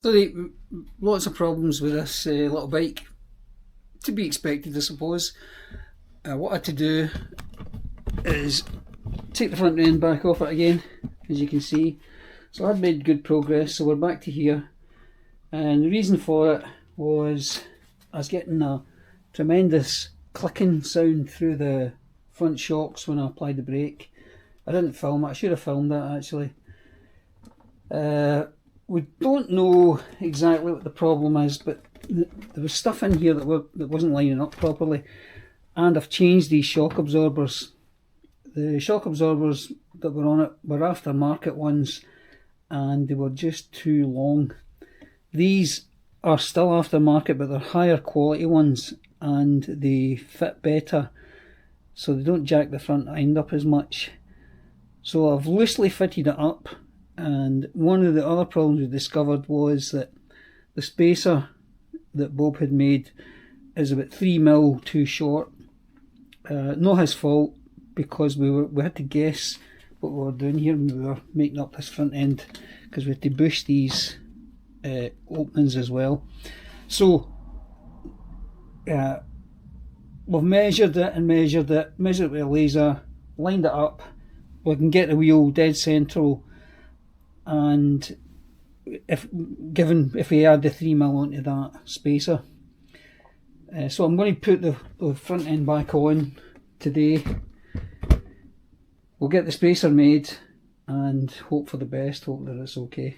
So lots of problems with this little bike, to be expected I suppose. What I had to do is take the front end back off it again, as you can see. So I'd made good progress, so we're back to here, and the reason for it was I was getting a tremendous clicking sound through the front shocks when I applied the brake. I didn't film it, I should have filmed that actually. We don't know exactly what the problem is, but there was stuff in here that wasn't lining up properly, and I've changed these shock absorbers. The shock absorbers that were on it were aftermarket ones, and they were just too long. These are still aftermarket, but they're higher quality ones, and they fit better, so they don't jack the front end up as much. So I've loosely fitted it up. And one of the other problems we discovered was that the spacer that Bob had made is about 3mm too short. Not his fault, because we had to guess what we were doing here when we were making up this front end, because we had to bush these openings as well. So we've measured it measured it with a laser, lined it up. We can get the wheel dead central. And if we add the 3mm onto that spacer, so I'm going to put the front end back on today. We'll get the spacer made and hope for the best, hope that it's okay.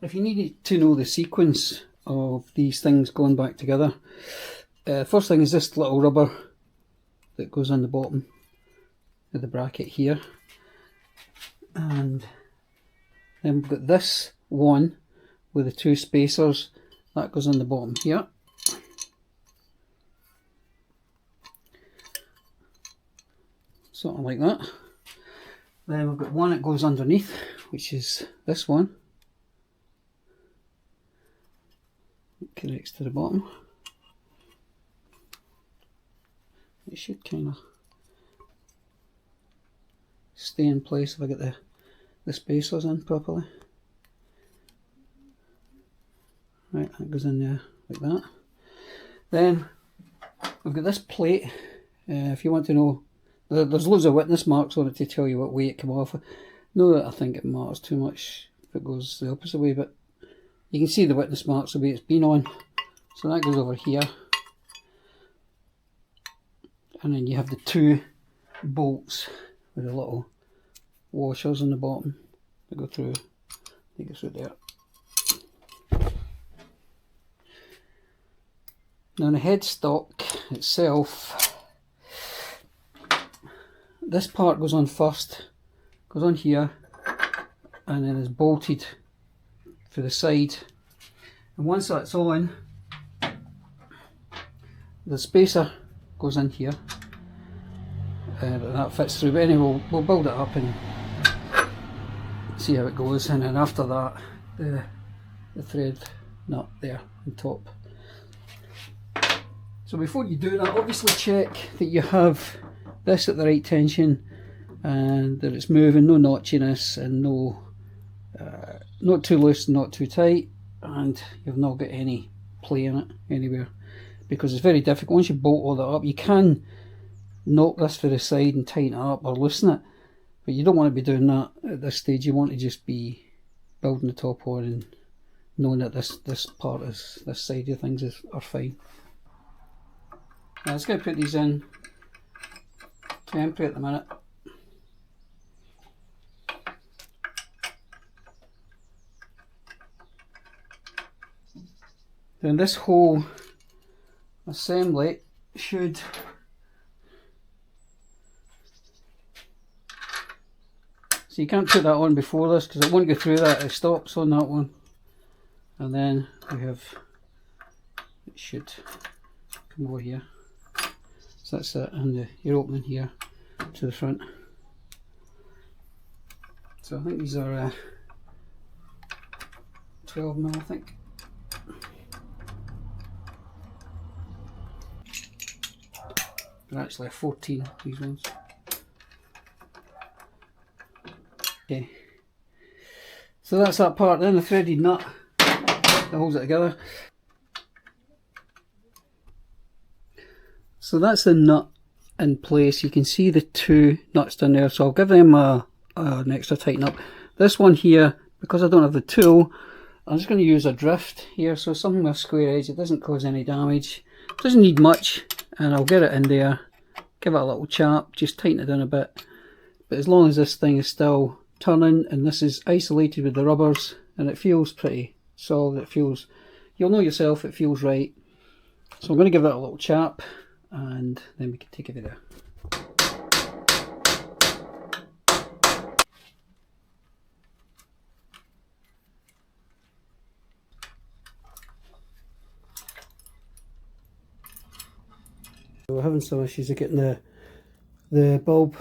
If you needed to know the sequence of these things going back together, first thing is this little rubber that goes on the bottom of the bracket here, and then we've got this one with the two spacers that goes on the bottom here. Something like that. Then we've got one that goes underneath, which is this one. Connects to the bottom. It should kind of stay in place if I get the spacers in properly. Right, that goes in there like that. Then we've got this plate. If you want to know, there's loads of witness marks on it to tell you what way it came off. Not that I think it matters too much if it goes the opposite way, but you can see the witness marks the way it's been on. So that goes over here. And then you have the two bolts with the little washers on the bottom that go through. I think it's right there. Now the headstock itself, this part goes on first, goes on here, and then is bolted for the side, and once that's on, the spacer goes in here, but that fits through. But anyway, we'll build it up and see how it goes, and then after that the thread nut there on top. So before you do that, obviously check that you have this at the right tension and that it's moving, no notchiness and no not too loose, not too tight, and you've not got any play in it anywhere, because it's very difficult. Once you bolt all that up, you can knock this for the side and tighten it up or loosen it, but you don't want to be doing that at this stage. You want to just be building the top on and knowing that this part is, this side of things are fine. Now let's go put these in temporary at the minute. Then this whole assembly should so you can't put that on before this because it won't go through that, it stops on that one. And then we have, it should come over here, so that's it, and your opening here to the front. So I think these are 12mm, I think. They're actually a 14, these ones. Okay, so that's that part. Then the threaded nut that holds it together. So that's the nut in place. You can see the two nuts down there, so I'll give them an extra tighten up. This one here, because I don't have the tool, I'm just going to use a drift here, so something with a square edge. It doesn't cause any damage, doesn't need much, and I'll get it in there, give it a little chap, just tighten it down a bit. But as long as this thing is still turning and this is isolated with the rubbers and it feels pretty solid, it feels, you'll know yourself, it feels right. So I'm going to give that a little chap and then we can take it there. We're having some issues of getting the bulb,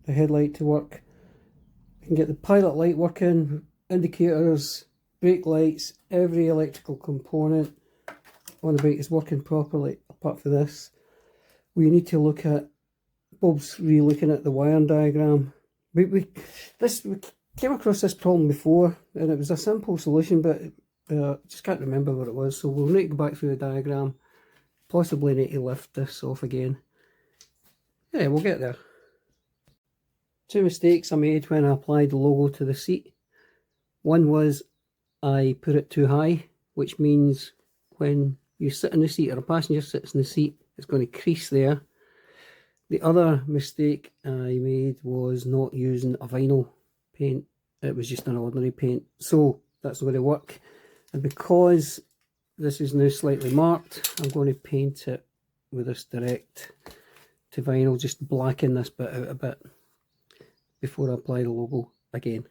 the headlight to work. I can get the pilot light working, indicators, brake lights, every electrical component on the bike is working properly apart from this. We need to look at, Bob's re-looking at the wiring diagram. We came across this problem before and it was a simple solution, but just can't remember what it was, so we'll need to go back through the diagram, possibly need to lift this off again. Yeah, we'll get there. Two mistakes I made when I applied the logo to the seat. One was I put it too high, which means when you sit in the seat or a passenger sits in the seat, it's going to crease there. The other mistake I made was not using a vinyl paint. It was just an ordinary paint. So that's not going to work. And because this is now slightly marked, I'm going to paint it with this direct to vinyl, just blacken this bit out a bit before I apply the logo again.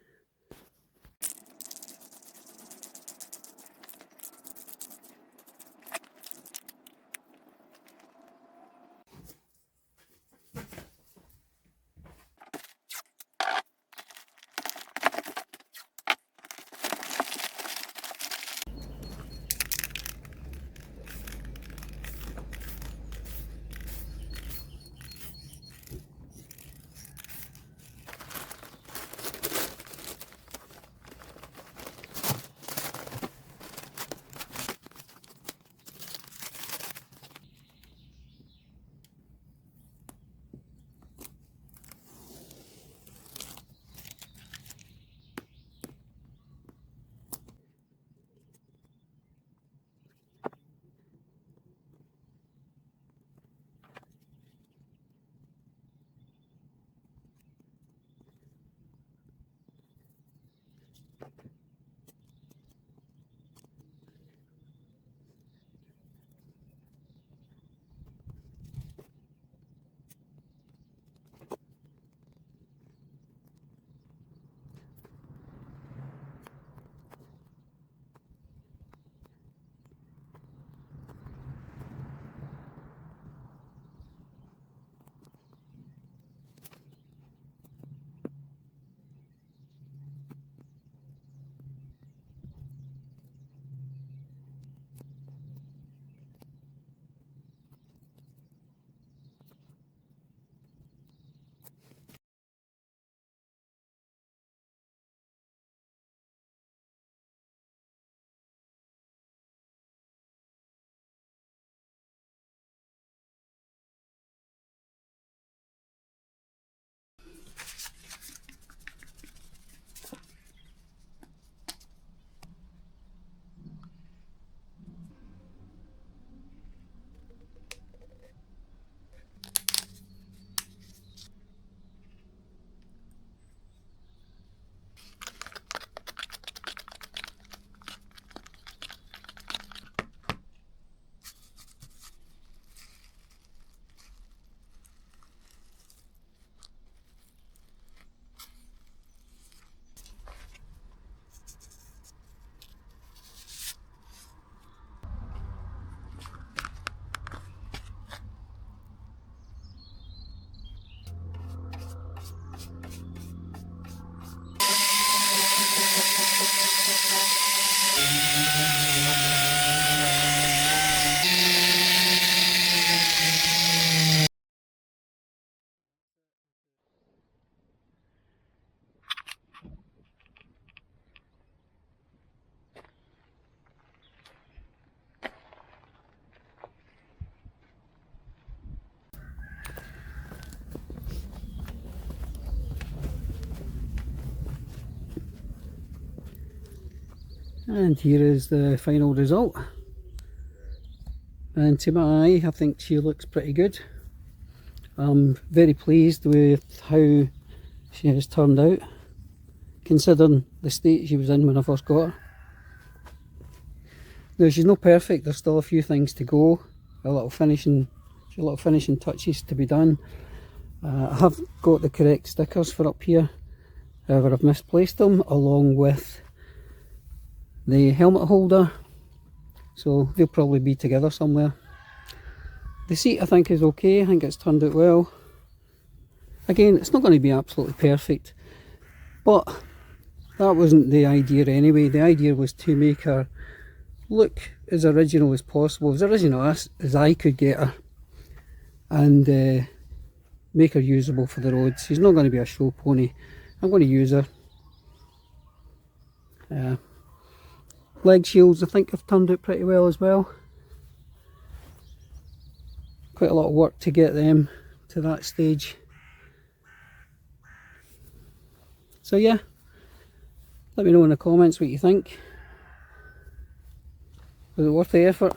And here is the final result. And to my eye, I think she looks pretty good. I'm very pleased with how she has turned out, considering the state she was in when I first got her. Now, she's not perfect, there's still a few things to go, a little finishing touches to be done. I have got the correct stickers for up here, however I've misplaced them, along with the helmet holder, so they'll probably be together somewhere. The seat I think is okay, I think it's turned out well. Again, it's not going to be absolutely perfect, but that wasn't the idea anyway. The idea was to make her look as original as possible, as original as I could get her, and make her usable for the roads. She's not going to be a show pony. I'm going to use her. Leg shields I think have turned out pretty well as well. Quite a lot of work to get them to that stage. So yeah, let me know in the comments what you think. Was it worth the effort?